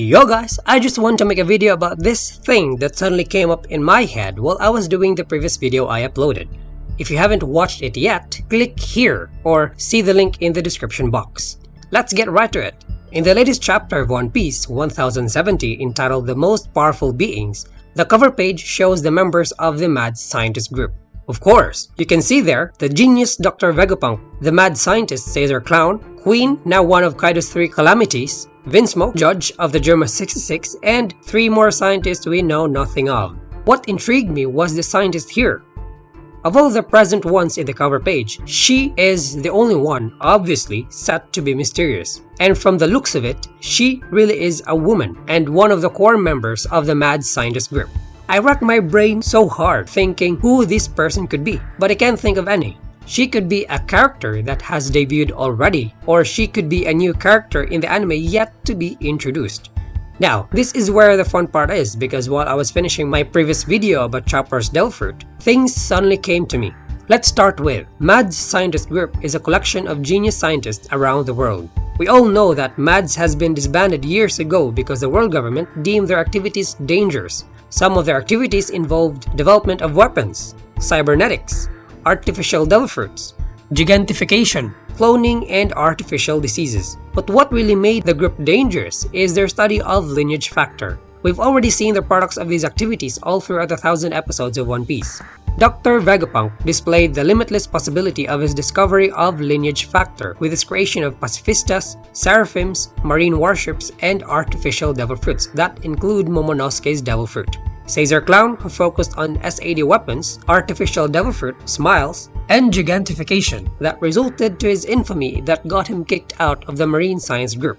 Yo guys, I just want to make a video about this thing that suddenly came up in my head while I was doing the previous video I uploaded. If you haven't watched it yet, click here or see the link in the description box. Let's get right to it. In the latest chapter of One Piece 1070 entitled The Most Powerful Beings, the cover page shows the members of the Mad Scientist group. Of course, you can see there the genius Dr. Vegapunk, the mad scientist Caesar Clown, Queen, now one of Kaido's 3 calamities, Vinsmoke, judge of the Germa 66, and 3 more scientists we know nothing of. What intrigued me was the scientist here. Of all the present ones in the cover page, she is the only one, obviously, set to be mysterious. And from the looks of it, she really is a woman and one of the core members of the Mad Scientist group. I racked my brain so hard thinking who this person could be, but I can't think of any. She could be a character that has debuted already, or she could be a new character in the anime yet to be introduced. Now, this is where the fun part is, because while I was finishing my previous video about Chopper's Devil Fruit, things suddenly came to me. Let's start with, Mad Scientist Group is a collection of genius scientists around the world. We all know that MADS has been disbanded years ago because the world government deemed their activities dangerous. Some of their activities involved development of weapons, cybernetics, artificial devil fruits, gigantification, cloning, and artificial diseases. But what really made the group dangerous is their study of lineage factor. We've already seen the products of these activities all throughout the 1,000 episodes of One Piece. Dr. Vegapunk displayed the limitless possibility of his discovery of lineage factor with his creation of pacifistas, seraphims, marine warships, and artificial devil fruits that include Momonosuke's devil fruit. Caesar Clown, who focused on S80 weapons, artificial devil fruit, smiles, and gigantification that resulted to his infamy that got him kicked out of the marine science group.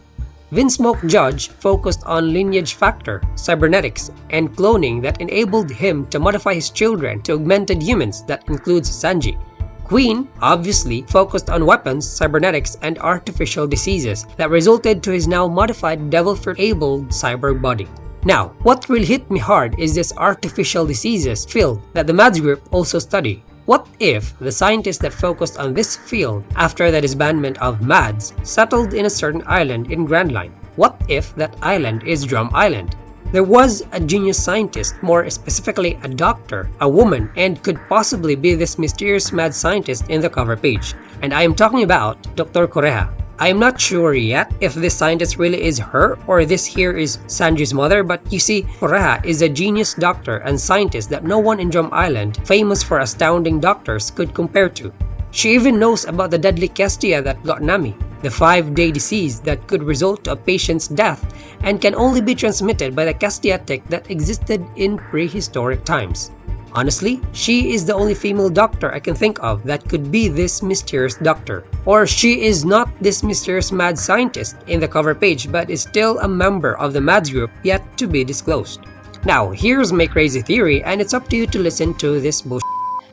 Vinsmoke Judge focused on lineage factor, cybernetics, and cloning that enabled him to modify his children to augmented humans that includes Sanji. Queen obviously focused on weapons, cybernetics, and artificial diseases that resulted to his now modified devil fruit-abled cyber body. Now, what really hit me hard is this artificial diseases field that the MADS group also study. What if the scientists that focused on this field after the disbandment of MADS settled in a certain island in Grand Line? What if that island is Drum Island? There was a genius scientist, more specifically a doctor, a woman, and could possibly be this mysterious mad scientist in the cover page. And I am talking about Dr. Koraha. I am not sure yet if this scientist really is her or this here is Sanji's mother, but you see, Koraha is a genius doctor and scientist that no one in Drum Island, famous for astounding doctors, could compare to. She even knows about the deadly Kestia that got Nami, the 5-day disease that could result to a patient's death and can only be transmitted by the Kestia tick that existed in prehistoric times. Honestly, she is the only female doctor I can think of that could be this mysterious doctor. Or she is not this mysterious mad scientist in the cover page but is still a member of the MADS group yet to be disclosed. Now, here's my crazy theory and it's up to you to listen to this bullshit.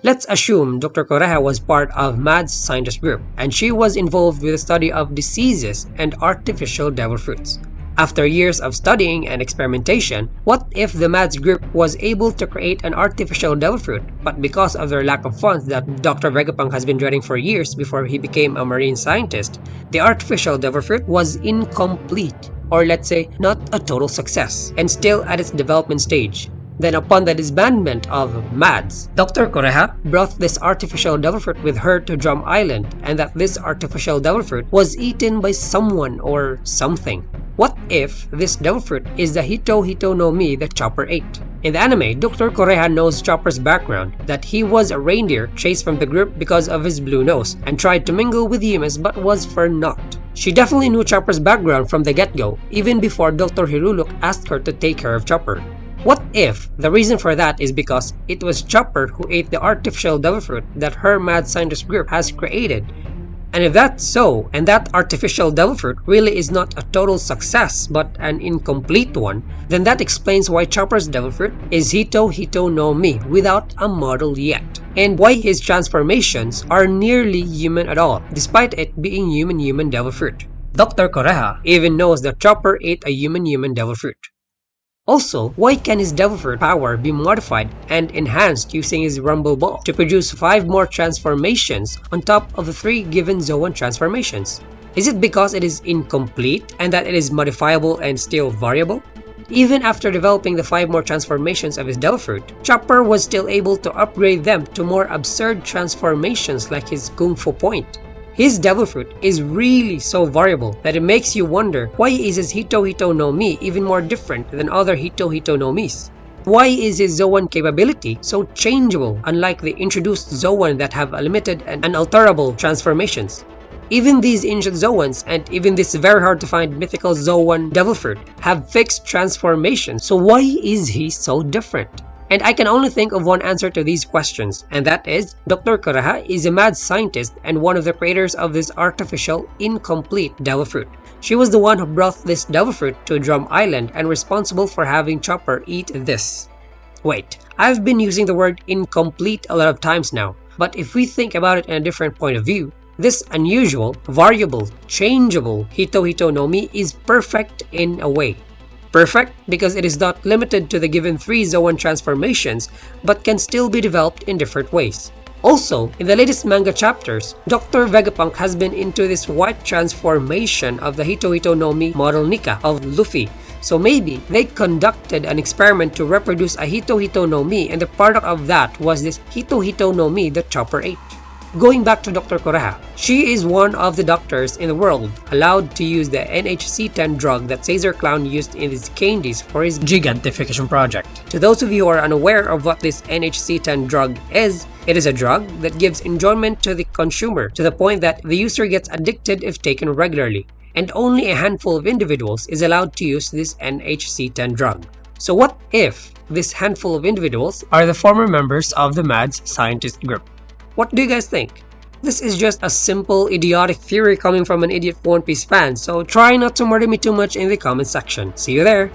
Let's assume Dr. Koraha was part of MADS scientist group and she was involved with the study of diseases and artificial devil fruits. After years of studying and experimentation, what if the MADS group was able to create an artificial devil fruit, but because of their lack of funds that Dr. Vegapunk has been dreading for years before he became a marine scientist, the artificial devil fruit was incomplete, or let's say not a total success, and still at its development stage. Then upon the disbandment of MADS, Dr. Koraha brought this artificial devil fruit with her to Drum Island, and that this artificial devil fruit was eaten by someone or something. What if this devil fruit is the Hito-hito no Mi that Chopper ate? In the anime, Dr. Kureha knows Chopper's background, that he was a reindeer chased from the group because of his blue nose and tried to mingle with humans but was for naught. She definitely knew Chopper's background from the get-go, even before Dr. Hiruluk asked her to take care of Chopper. What if the reason for that is because it was Chopper who ate the artificial devil fruit that her mad scientist group has created? And if that's so, and that artificial devil fruit really is not a total success but an incomplete one, then that explains why Chopper's devil fruit is Hito-hito no Mi without a model yet, and why his transformations are nearly human at all, despite it being human devil fruit. Dr. Koraha even knows that Chopper ate a human devil fruit. Also, why can his devil fruit power be modified and enhanced using his rumble ball to produce 5 more transformations on top of the 3 given Zoan transformations? Is it because it is incomplete and that it is modifiable and still variable? Even after developing the 5 more transformations of his devil fruit, Chopper was still able to upgrade them to more absurd transformations like his Kung Fu point. His devil fruit is really so variable that it makes you wonder, why is his Hito-hito no Mi even more different than other Hito-hito no Mis? Why is his Zoan capability so changeable, unlike the introduced Zoan that have limited and unalterable transformations? Even these ancient Zoans and even this very hard to find mythical Zoan devil fruit have fixed transformations, so why is he so different? And I can only think of one answer to these questions, and that is, Dr. Koraha is a mad scientist and one of the creators of this artificial, incomplete devil fruit. She was the one who brought this devil fruit to Drum Island and responsible for having Chopper eat this. Wait, I've been using the word incomplete a lot of times now, but if we think about it in a different point of view, this unusual, variable, changeable Hito-hito no Mi is perfect in a way. Perfect because it is not limited to the given 3 Zoan transformations, but can still be developed in different ways. Also, in the latest manga chapters, Dr. Vegapunk has been into this white transformation of the Hito-hito no Mi model Nika of Luffy, so maybe they conducted an experiment to reproduce a Hito-hito no Mi and the product of that was this Hito-hito no Mi that Chopper ate. Going back to Dr. Koraha, she is one of the doctors in the world allowed to use the NHC-10 drug that Caesar Clown used in his candies for his gigantification project. To those of you who are unaware of what this NHC-10 drug is, it is a drug that gives enjoyment to the consumer to the point that the user gets addicted if taken regularly, and only a handful of individuals is allowed to use this NHC-10 drug. So what if this handful of individuals are the former members of the Mads scientist group? What do you guys think? This is just a simple, idiotic theory coming from an idiot One Piece fan, so try not to murder me too much in the comment section. See you there!